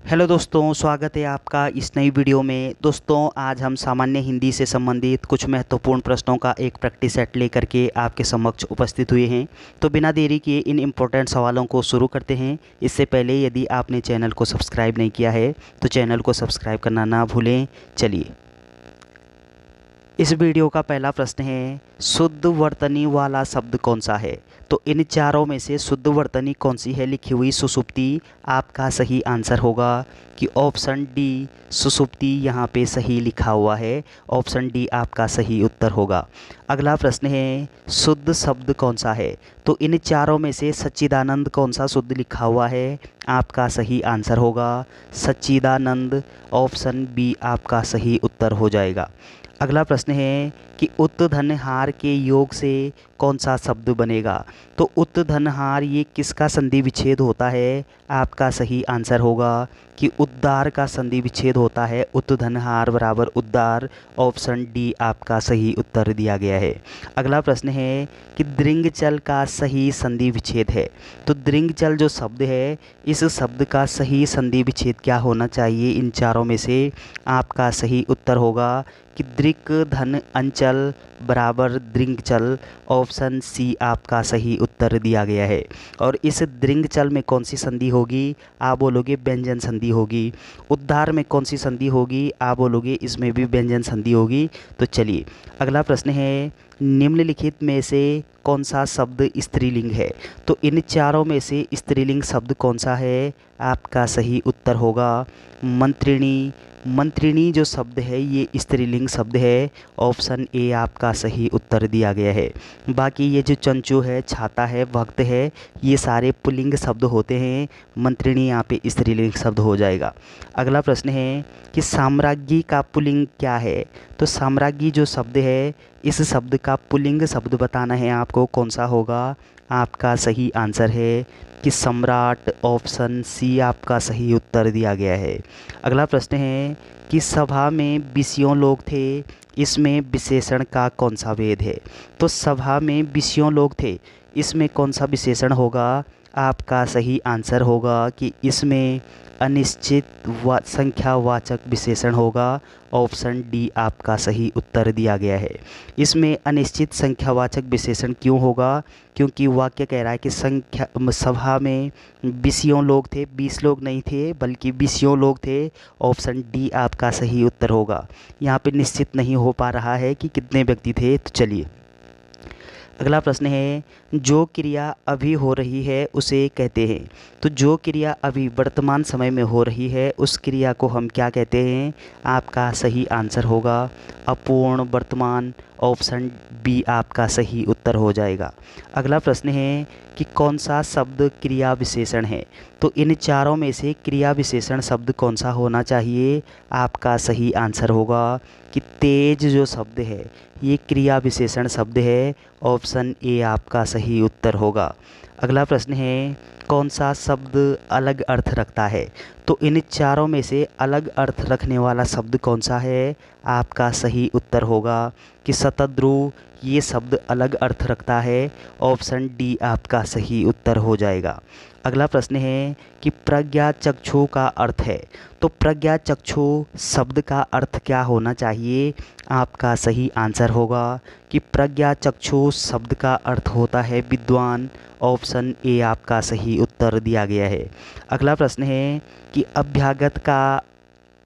Hello दोस्तों, स्वागत है आपका इस नई वीडियो में। दोस्तों, आज हम सामान्य हिंदी से संबंधित कुछ महत्वपूर्ण प्रश्नों का एक प्रैक्टिस सेट लेकर के आपके समक्ष उपस्थित हुए हैं। तो बिना देरी किए इन इम्पोर्टेंट सवालों को शुरू करते हैं। इससे पहले यदि आपने चैनल को सब्सक्राइब नहीं किया है तो चैनल को सब्सक्राइब करना ना भूलें। चलिए, इस वीडियो का पहला प्रश्न है, शुद्ध वर्तनी वाला शब्द कौन सा है? तो इन चारों में से शुद्ध वर्तनी कौन सी है? लिखी हुई सुषुप्ति आपका सही आंसर होगा कि ऑप्शन डी सुषुप्ति यहाँ पे सही लिखा हुआ है। ऑप्शन डी आपका सही उत्तर होगा। अगला प्रश्न है, शुद्ध शब्द कौन सा है? तो इन चारों में से सच्चिदानंद कौन सा शुद्ध लिखा हुआ है? आपका सही आंसर होगा सच्चिदानंद। ऑप्शन बी आपका सही उत्तर हो जाएगा। अगला प्रश्न है कि उत्तधनहार के योग से कौन सा शब्द बनेगा? तो उत्तधनहार ये किसका संधि विच्छेद होता है? आपका सही आंसर होगा कि उद्दार का संधि विच्छेद होता है। उत्तधनहार बराबर उद्दार। ऑप्शन डी आपका सही उत्तर दिया गया है। अगला प्रश्न है कि दृंगचल का सही संधि विच्छेद है। तो दृंगचल जो शब्द है, इस शब्द का सही संधि विच्छेद क्या होना चाहिए? इन चारों में से आपका सही उत्तर होगा कि दृक धन अंचल बराबर दृंगचल। ऑप्शन सी आपका सही उत्तर दिया गया है। और इस दृंगचल में कौन सी संधि होगी? आप बोलोगे व्यंजन संधि होगी। उद्धार में कौन सी संधि होगी? आप बोलोगे इसमें भी व्यंजन संधि होगी। तो चलिए, अगला प्रश्न है, निम्नलिखित में से कौन सा शब्द स्त्रीलिंग है? तो इन चारों में से स्त्रीलिंग शब्द कौन सा है? आपका सही उत्तर होगा मंत्रिणी। मंत्रिणी जो शब्द है ये स्त्रीलिंग शब्द है। ऑप्शन ए आपका सही उत्तर दिया गया है। बाकी ये जो चंचू है, छाता है, भक्त है, ये सारे पुल्लिंग शब्द होते हैं। मंत्रिणी यहाँ पे स्त्रीलिंग शब्द हो जाएगा। अगला प्रश्न है कि साम्राज्ञी का पुल्लिंग क्या है? तो साम्राज्ञी जो शब्द है, इस शब्द का पुल्लिंग शब्द बताना है आपको। कौन सा होगा? आपका सही आंसर है कि सम्राट। ऑप्शन सी आपका सही उत्तर दिया गया है। अगला प्रश्न है कि सभा में 20 लोग थे, इसमें विशेषण का कौन सा भेद है? तो सभा में 20 लोग थे, इसमें कौन सा विशेषण होगा? आपका सही आंसर होगा कि इसमें अनिश्चित संख्यावाचक विशेषण होगा। ऑप्शन डी आपका सही उत्तर दिया गया है। इसमें अनिश्चित संख्यावाचक विशेषण क्यों होगा? क्योंकि वाक्य कह रहा है कि सभा में 20 लोग थे, 20 लोग नहीं थे बल्कि 20 लोग थे। ऑप्शन डी आपका सही उत्तर होगा। यहाँ पे निश्चित नहीं हो पा रहा है कि कितने व्यक्ति थे। तो चलिए, अगला प्रश्न है, जो क्रिया अभी हो रही है उसे कहते हैं। तो जो क्रिया अभी वर्तमान समय में हो रही है उस क्रिया को हम क्या कहते हैं? आपका सही आंसर होगा अपूर्ण वर्तमान। ऑप्शन बी आपका सही उत्तर हो जाएगा। अगला प्रश्न है कि कौन सा शब्द क्रिया विशेषण है? तो इन चारों में से क्रिया विशेषण शब्द कौन सा होना चाहिए? आपका सही आंसर होगा कि तेज जो शब्द है ये क्रिया विशेषण शब्द है। ऑप्शन ए आपका सही उत्तर होगा। अगला प्रश्न है, कौन सा शब्द अलग अर्थ रखता है? तो इन चारों में से अलग अर्थ रखने वाला शब्द कौन सा है? आपका सही उत्तर होगा कि शतद्रु। ये शब्द अलग अर्थ रखता है। ऑप्शन डी आपका सही उत्तर हो जाएगा। अगला प्रश्न है कि प्रज्ञा चक्षु का अर्थ है। तो प्रज्ञा चक्षु शब्द का अर्थ क्या होना चाहिए? आपका सही आंसर होगा कि प्रज्ञा चक्षु शब्द का अर्थ होता है विद्वान। ऑप्शन ए आपका सही उत्तर दिया गया है। अगला प्रश्न है कि अभ्यागत का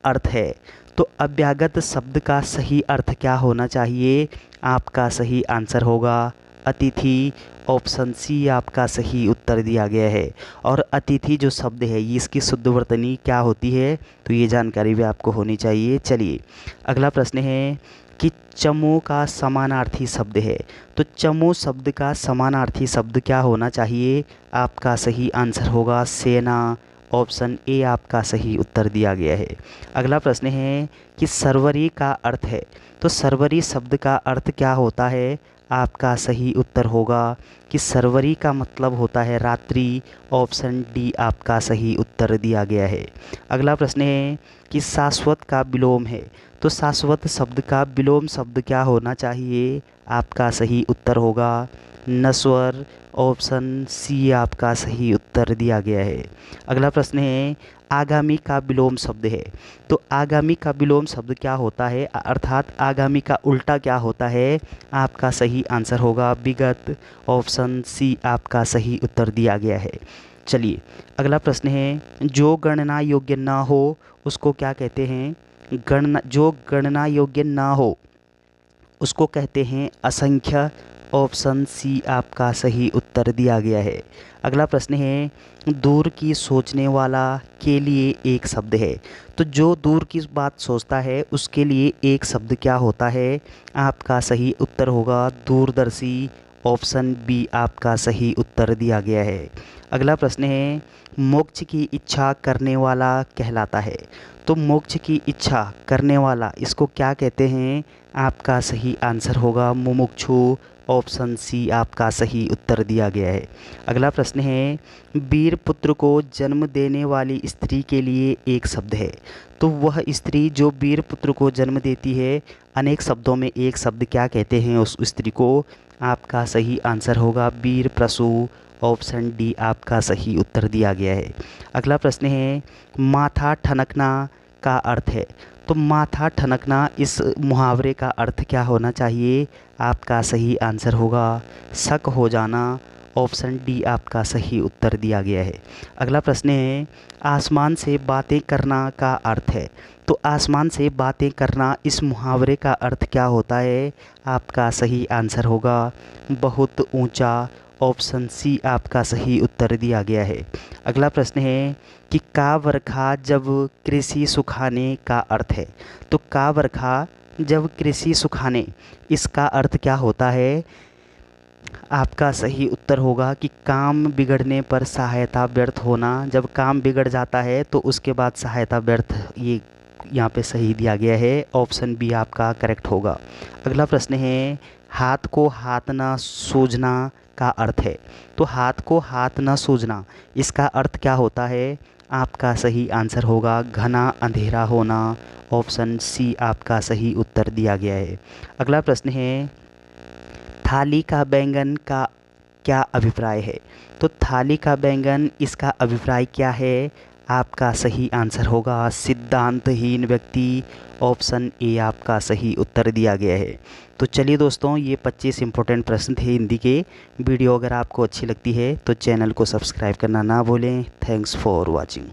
अर्थ है। तो अभ्यागत शब्द का सही अर्थ क्या होना चाहिए? आपका सही आंसर होगा अतिथि। ऑप्शन सी आपका सही उत्तर दिया गया है। और अतिथि जो शब्द है ये इसकी शुद्ध वर्तनी क्या होती है? तो ये जानकारी भी आपको होनी चाहिए। चलिए, अगला प्रश्न है कि चमू का समानार्थी शब्द है। तो चमू शब्द का समानार्थी शब्द क्या होना चाहिए? आपका सही आंसर होगा सेना। ऑप्शन ए आपका सही उत्तर दिया गया है। अगला प्रश्न है कि सर्वरी का अर्थ है। तो सर्वरी शब्द का अर्थ क्या होता है? आपका सही उत्तर होगा कि सर्वरी का मतलब होता है रात्रि। ऑप्शन डी आपका सही उत्तर दिया गया है। अगला प्रश्न है कि शाश्वत का विलोम है। तो शाश्वत शब्द का विलोम शब्द क्या होना चाहिए? आपका सही उत्तर होगा नश्वर, ऑप्शन सी आपका सही उत्तर दिया गया है। अगला प्रश्न है, आगामी का विलोम शब्द है। तो आगामी का विलोम शब्द क्या होता है, अर्थात आगामी का उल्टा क्या होता है? आपका सही आंसर होगा विगत, ऑप्शन सी आपका सही उत्तर दिया गया है। चलिए अगला प्रश्न है, जो गणना योग्य ना हो उसको क्या कहते हैं? जो गणना योग्य ना हो उसको कहते हैं असंख्य, ऑप्शन सी आपका सही उत्तर दिया गया है। अगला प्रश्न है, दूर की सोचने वाला के लिए एक शब्द है। तो जो दूर की बात सोचता है उसके लिए एक शब्द क्या होता है? आपका सही उत्तर होगा दूरदर्शी, ऑप्शन बी आपका सही उत्तर दिया गया है। अगला प्रश्न है, मोक्ष की इच्छा करने वाला कहलाता है। तो मोक्ष की इच्छा करने वाला इसको क्या कहते हैं? आपका सही आंसर होगा मुमुक्षु, ऑप्शन सी आपका सही उत्तर दिया गया है। अगला प्रश्न है, वीर पुत्र को जन्म देने वाली स्त्री के लिए एक शब्द है। तो वह स्त्री जो वीर पुत्र को जन्म देती है, अनेक शब्दों में एक शब्द क्या कहते हैं उस स्त्री को? आपका सही आंसर होगा वीर प्रसू, ऑप्शन डी आपका सही उत्तर दिया गया है। अगला प्रश्न है, माथा ठनकना का अर्थ है। तो माथा ठनकना इस मुहावरे का अर्थ क्या होना चाहिए? आपका सही आंसर होगा शक हो जाना, ऑप्शन डी आपका सही उत्तर दिया गया है। अगला प्रश्न है, आसमान से बातें करना का अर्थ है। तो आसमान से बातें करना इस मुहावरे का अर्थ क्या होता है? आपका सही आंसर होगा बहुत ऊंचा, ऑप्शन सी आपका सही उत्तर दिया गया है। अगला प्रश्न है कि का वर्षा जब कृषि सुखाने का अर्थ है। तो का वर्षा जब कृषि सुखाने, इसका अर्थ क्या होता है? आपका सही उत्तर होगा कि काम बिगड़ने पर सहायता व्यर्थ होना। जब काम बिगड़ जाता है तो उसके बाद सहायता व्यर्थ, ये यहाँ पे सही दिया गया है, ऑप्शन बी आपका करेक्ट होगा। अगला प्रश्न है, हाथ को हाथ ना सूझना का अर्थ है। तो हाथ को हाथ ना सूझना इसका अर्थ क्या होता है? आपका सही आंसर होगा घना अंधेरा होना, ऑप्शन सी आपका सही उत्तर दिया गया है। अगला प्रश्न है, थाली का बैंगन का क्या अभिप्राय है। तो थाली का बैंगन इसका अभिप्राय क्या है? आपका सही आंसर होगा सिद्धांतहीन व्यक्ति, ऑप्शन ए आपका सही उत्तर दिया गया है। तो चलिए दोस्तों, ये 25 इंपॉर्टेंट प्रश्न थे हिंदी के। वीडियो अगर आपको अच्छी लगती है तो चैनल को सब्सक्राइब करना ना भूलें। Thanks for watching.